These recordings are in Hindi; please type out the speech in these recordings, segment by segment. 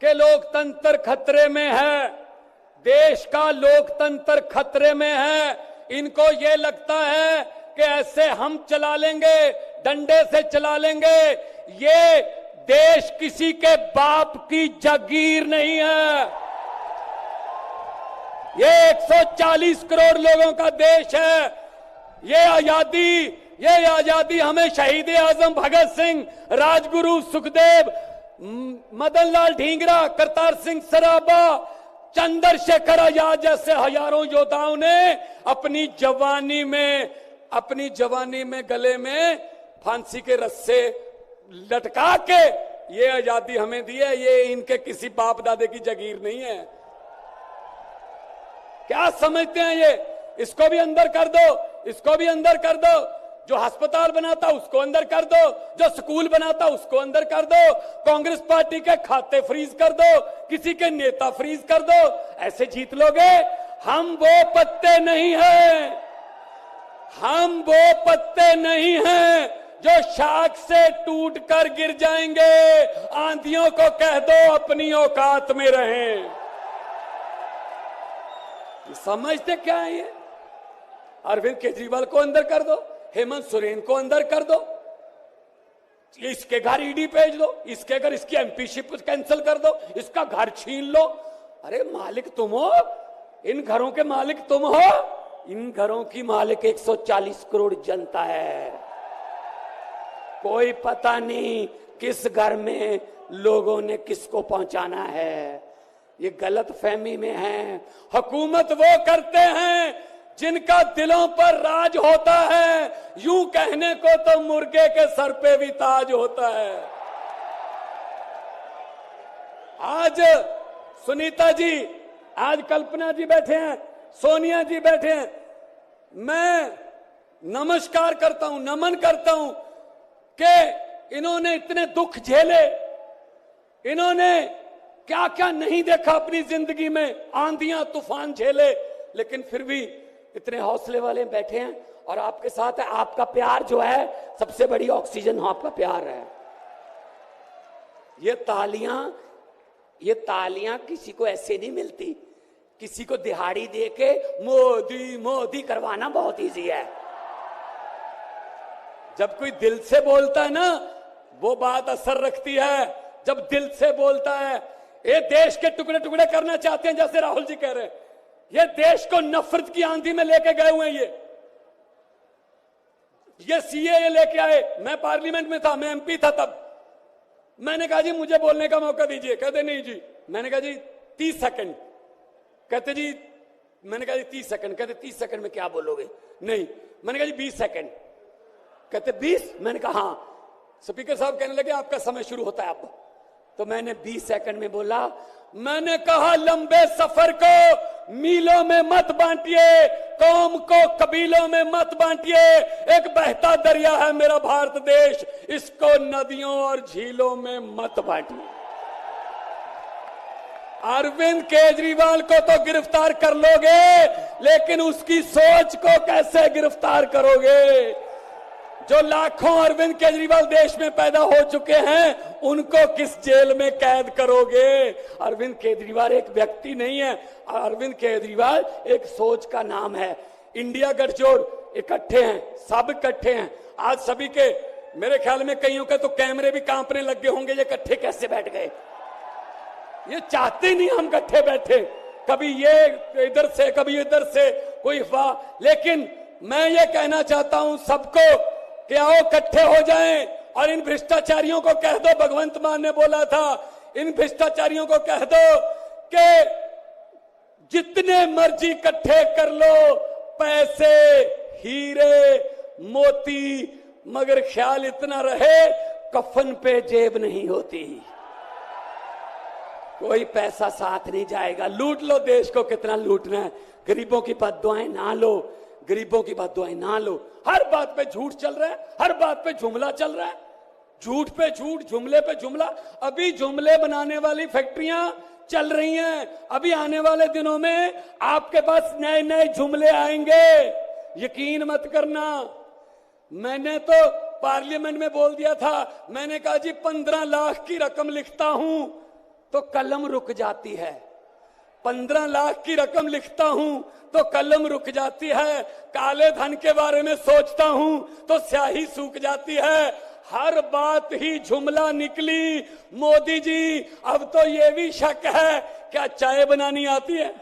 कि लोकतंत्र खतरे में है, देश का लोकतंत्र खतरे में है। इनको ये लगता है कि ऐसे हम चला लेंगे, डंडे से चला लेंगे। ये देश किसी के बाप की जागीर नहीं है, ये 140 करोड़ लोगों का देश है। ये आजादी हमें शहीद आजम भगत सिंह, राजगुरु सुखदेव, मदन लाल ढींगरा, करतार सिंह सराबा, चंद्रशेखर आजाद जैसे हजारों योद्धाओं ने अपनी जवानी में गले में फांसी के रस्से लटका के ये आजादी हमें दी है। ये इनके किसी बाप दादे की जागीर नहीं है। क्या समझते हैं ये? इसको भी अंदर कर दो, इसको भी अंदर कर दो। जो अस्पताल बनाता उसको अंदर कर दो, जो स्कूल बनाता उसको अंदर कर दो, कांग्रेस पार्टी के खाते फ्रीज कर दो, किसी के नेता फ्रीज कर दो। ऐसे जीत लोगे? हम वो पत्ते नहीं हैं, हम वो पत्ते नहीं हैं जो शाख से टूटकर गिर जाएंगे। आंधियों को कह दो अपनी औकात में रहें। समझते क्या है ये? अरविंद केजरीवाल को अंदर कर दो, हेमंत सोरेन को अंदर कर दो, इसके घर ईडी भेज दो, इसके घर इसकी एमपीशिप कैंसिल कर दो, इसका घर छीन लो। अरे मालिक तुम हो, इन घरों के मालिक तुम हो। इन घरों की मालिक 140 करोड़ जनता है। कोई पता नहीं किस घर में लोगों ने किसको पहुंचाना है। ये गलत फहमी में है। हुकूमत वो करते हैं जिनका दिलों पर राज होता है। यूं कहने को तो मुर्गे के सर पे भी ताज होता है। आज सुनीता जी, आज कल्पना जी बैठे हैं, सोनिया जी बैठे हैं। मैं नमस्कार करता हूं, नमन करता हूं कि इन्होंने इतने दुख झेले, इन्होंने क्या क्या नहीं देखा अपनी जिंदगी में, आंधियां तूफान झेले, लेकिन फिर भी इतने हौसले वाले बैठे हैं और आपके साथ है। आपका प्यार जो है सबसे बड़ी ऑक्सीजन आपका प्यार है। ये तालियां किसी को ऐसे नहीं मिलती। किसी को दिहाड़ी देके मोदी मोदी करवाना बहुत इजी है। जब कोई दिल से बोलता है ना, वो बात असर रखती है। जब दिल से बोलता है, ये देश के टुकड़े टुकड़े करना चाहते हैं, जैसे राहुल जी कह रहे हैं। ये देश को नफरत की आंधी में लेके गए हुए हैं। ये सीएए लेके आए। मैं पार्लियामेंट में था, मैं एमपी था तब। मैंने कहा जी मुझे बोलने का मौका दीजिए। कहते नहीं जी। मैंने कहा जी 30 सेकंड। कहते जी, मैंने कहा जी 30 सेकंड। कहते 30 सेकंड में क्या बोलोगे? नहीं। मैंने कहा जी 20 सेकंड। कहते 20? मैंने कहा हाँ। स्पीकर साहब कहने लगे आपका समय शुरू होता है अब। तो मैंने 20 सेकंड में बोला। मैंने कहा लंबे सफर को मीलों में मत बांटिए, कौम को कबीलों में मत बांटिए। एक बहता दरिया है मेरा भारत देश, इसको नदियों और झीलों में मत बांटिए। अरविंद केजरीवाल को तो गिरफ्तार कर लोगे, लेकिन उसकी सोच को कैसे गिरफ्तार करोगे? जो लाखों अरविंद केजरीवाल देश में पैदा हो चुके हैं, उनको किस जेल में कैद करोगे? अरविंद केजरीवाल एक व्यक्ति नहीं है, अरविंद केजरीवाल एक सोच का नाम है। इंडिया गठजोड़ इकट्ठे हैं, सब इकट्ठे हैं। आज सभी के, मेरे ख्याल में कईयों के तो कैमरे भी कांपने लग गए होंगे, ये इकट्ठे कैसे बैठ गए? ये चाहते नहीं हम इकट्ठे बैठे, कभी ये इधर से कभी इधर से, कोई अफवाह। लेकिन मैं ये कहना चाहता हूं सबको कि आओ इकट्ठे हो जाएं और इन भ्रष्टाचारियों को कह दो, भगवंत मान ने बोला था, इन भ्रष्टाचारियों को कह दो कि जितने मर्जी इकट्ठे कर लो पैसे, हीरे, मोती, मगर ख्याल इतना रहे कफन पे जेब नहीं होती। कोई पैसा साथ नहीं जाएगा। लूट लो देश को, कितना लूटना है। गरीबों की बद्दुआएं ना लो, गरीबों की बद्दुआएं ना लो। हर बात पे झूठ चल रहा है, हर बात पे जुमला चल रहा है, झूठ पे झूठ, जुमले पे जुमला। अभी जुमले बनाने वाली फैक्ट्रियां चल रही हैं। अभी आने वाले दिनों में आपके पास नए नए जुमले आएंगे, यकीन मत करना। मैंने तो पार्लियामेंट में बोल दिया था, मैंने कहा जी 15 लाख की रकम लिखता हूं, तो कलम रुक जाती है। 15 लाख की रकम लिखता हूं तो कलम रुक जाती है। काले धन के बारे में सोचता हूं तो स्याही सूख जाती है। हर बात ही जुमला निकली। मोदी जी, अब तो ये भी शक है, क्या चाय बनानी आती है?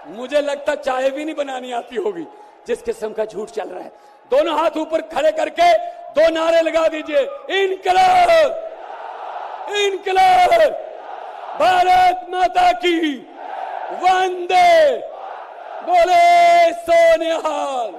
मुझे लगता चाय भी नहीं बनानी आती होगी, जिस किस्म का झूठ चल रहा है। दोनों हाथ ऊपर खड़े करके 2 नारे लगा दीजिए, इनकलाब, इनकलाब, भारत माता की, वंदे, बोले सोनिहाल।